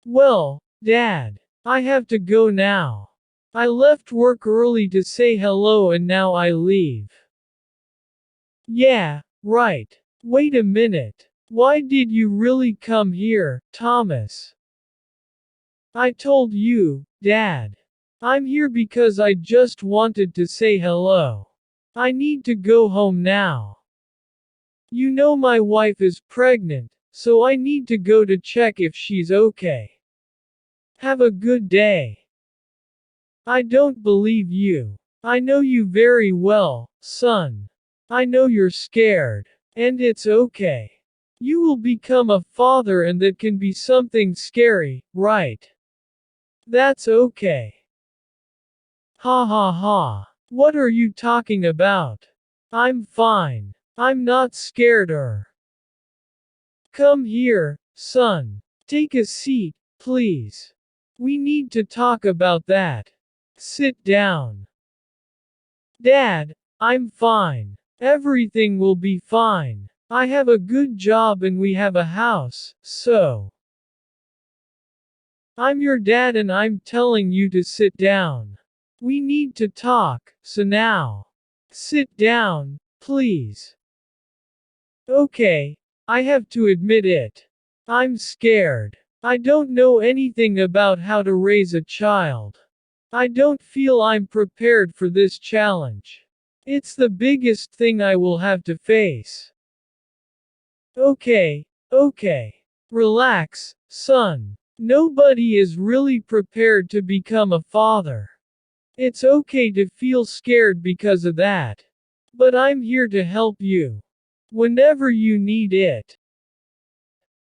Well, Dad, I have to go now. I left work early to say hello and now I leave. Yeah, right. Wait a minute. Why did you really come here, Thomas? I told you, Dad. I'm here because I just wanted to say hello. I need to go home now. You know my wife is pregnant, so I need to go to check if she's okay. Have a good day. I don't believe you. I know you very well, son. I know you're scared. And it's okay. You will become a father and that can be something scary, right? That's okay. Ha ha ha. What are you talking about? I'm fine. I'm not scared or. Come here, son. Take a seat, please. We need to talk about that. Sit down. Dad, I'm fine. Everything will be fine. I have a good job and we have a house, so. I'm your dad and I'm telling you to sit down. We need to talk, so now. Sit down, please. Okay, I have to admit it. I'm scared. I don't know anything about how to raise a child. I don't feel I'm prepared for this challenge. It's the biggest thing I will have to face. Okay, okay. Relax, son. Nobody is really prepared to become a father. It's okay to feel scared because of that. But I'm here to help you. Whenever you need it.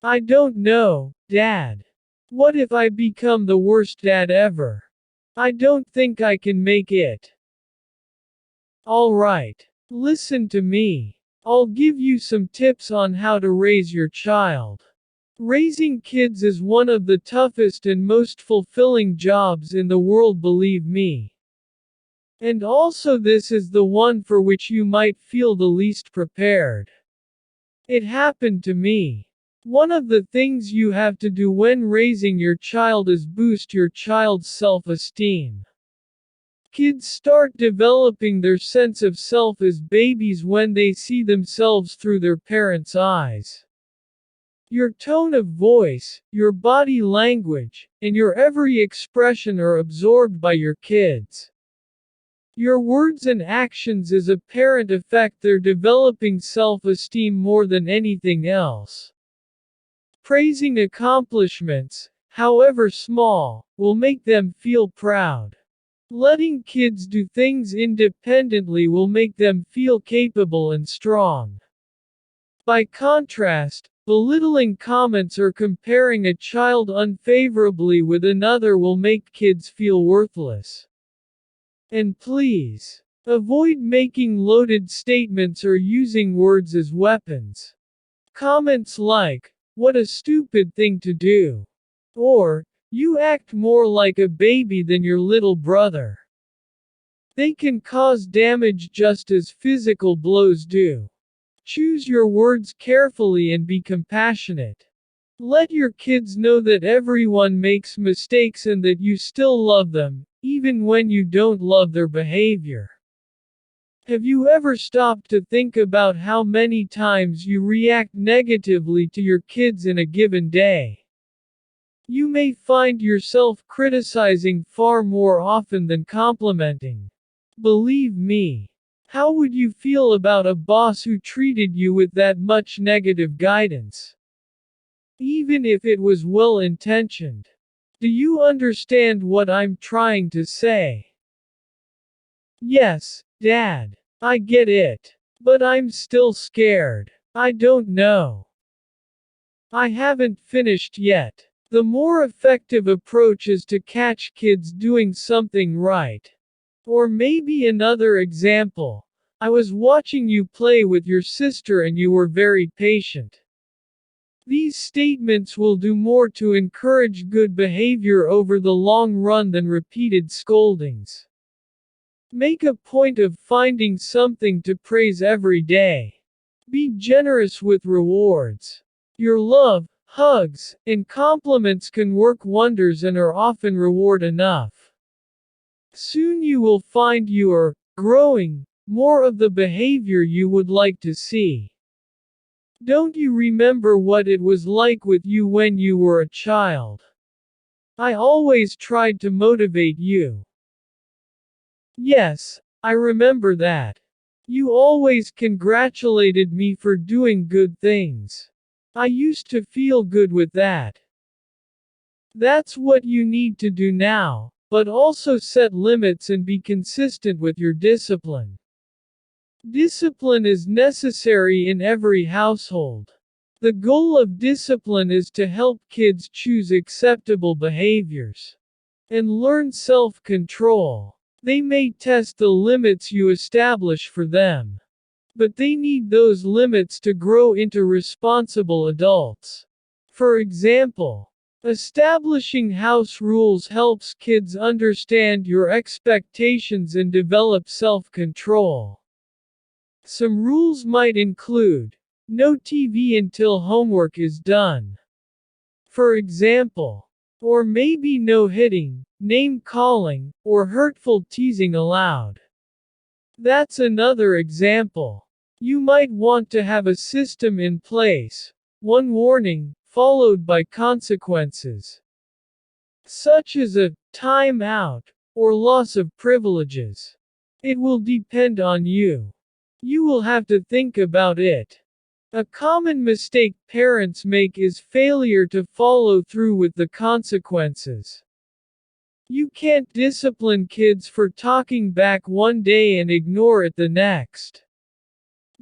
I don't know, Dad. What if I become the worst dad ever? I don't think I can make it. Alright, listen to me. I'll give you some tips on how to raise your child. Raising kids is one of the toughest and most fulfilling jobs in the world, believe me. And also, this is the one for which you might feel the least prepared. It happened to me. One of the things you have to do when raising your child is boost your child's self-esteem. Kids start developing their sense of self as babies when they see themselves through their parents' eyes. Your tone of voice, your body language, and your every expression are absorbed by your kids. Your words and actions as a parent affect their developing self-esteem more than anything else. Praising accomplishments, however small, will make them feel proud. Letting kids do things independently will make them feel capable and strong. By contrast, belittling comments or comparing a child unfavorably with another will make kids feel worthless. And please, avoid making loaded statements or using words as weapons. Comments like, "What a stupid thing to do," or, "You act more like a baby than your little brother." They can cause damage just as physical blows do. Choose your words carefully and be compassionate. Let your kids know that everyone makes mistakes and that you still love them, even when you don't love their behavior. Have you ever stopped to think about how many times you react negatively to your kids in a given day? You may find yourself criticizing far more often than complimenting. Believe me. How would you feel about a boss who treated you with that much negative guidance? Even if it was well-intentioned. Do you understand what I'm trying to say? Yes, Dad. I get it. But I'm still scared. I don't know. I haven't finished yet. The more effective approach is to catch kids doing something right. Or maybe another example. I was watching you play with your sister and you were very patient. These statements will do more to encourage good behavior over the long run than repeated scoldings. Make a point of finding something to praise every day. Be generous with rewards. Your love, Hugs and compliments can work wonders and are often reward enough. Soon you will find you are growing more of the behavior you would like to see. Don't you remember what it was like with you when you were a child? I always tried to motivate you. Yes, I remember that. You always congratulated me for doing good things. I used to feel good with that. That's what you need to do now, but also set limits and be consistent with your discipline. Discipline is necessary in every household. The goal of discipline is to help kids choose acceptable behaviors and learn self-control. They may test the limits you establish for them, but they need those limits to grow into responsible adults. For example, establishing house rules helps kids understand your expectations and develop self-control. Some rules might include no TV until homework is done, for example, or maybe no hitting, name calling, or hurtful teasing allowed. That's another example. You might want to have a system in place, one warning, followed by consequences, such as a time out or loss of privileges. It will depend on you. You will have to think about it. A common mistake parents make is failure to follow through with the consequences. You can't discipline kids for talking back one day and ignore it the next.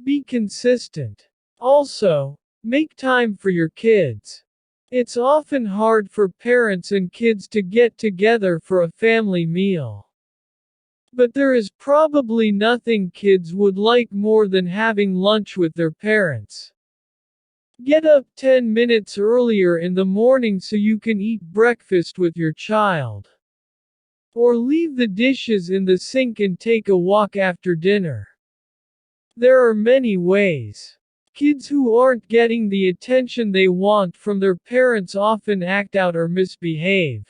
Be consistent. Also, make time for your kids. It's often hard for parents and kids to get together for a family meal. But there is probably nothing kids would like more than having lunch with their parents. Get up 10 minutes earlier in the morning so you can eat breakfast with your child. Or leave the dishes in the sink and take a walk after dinner. There are many ways. Kids who aren't getting the attention they want from their parents often act out or misbehave,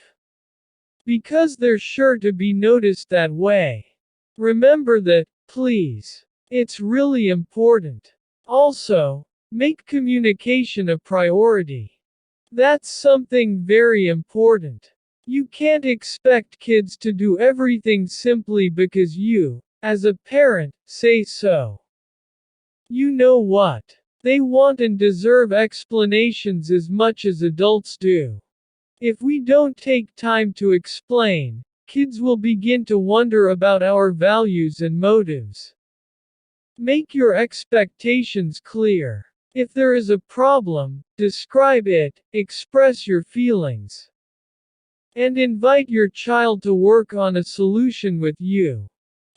because they're sure to be noticed that way. Remember that, please. It's really important. Also, make communication a priority. That's something very important. You can't expect kids to do everything simply because you, as a parent, say so. You know what? They want and deserve explanations as much as adults do. If we don't take time to explain, kids will begin to wonder about our values and motives. Make your expectations clear. If there is a problem, describe it, express your feelings, and invite your child to work on a solution with you.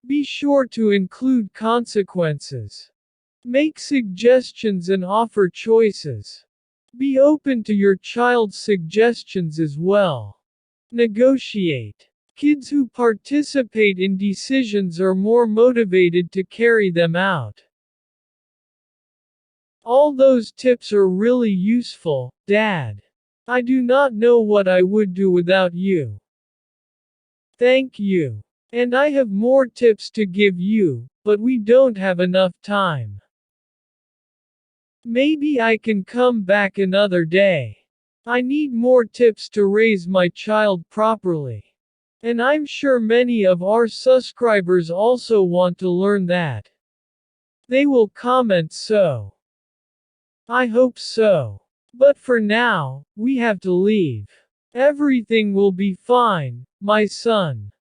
Be sure to include consequences. Make suggestions and offer choices. Be open to your child's suggestions as well. Negotiate. Kids who participate in decisions are more motivated to carry them out. All those tips are really useful, Dad. I do not know what I would do without you. Thank you. And I have more tips to give you, but we don't have enough time. Maybe I can come back another day. I need more tips to raise my child properly. And I'm sure many of our subscribers also want to learn that. They will comment so. I hope so. But for now, we have to leave. Everything will be fine, my son.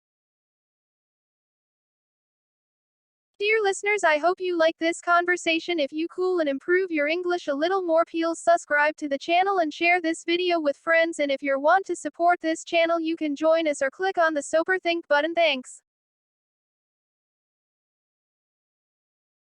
Dear listeners, I hope you like this conversation. If you cool and improve your English a little more, please subscribe to the channel and share this video with friends. And if you want to support this channel, you can join us or click on the Super Think button. Thanks.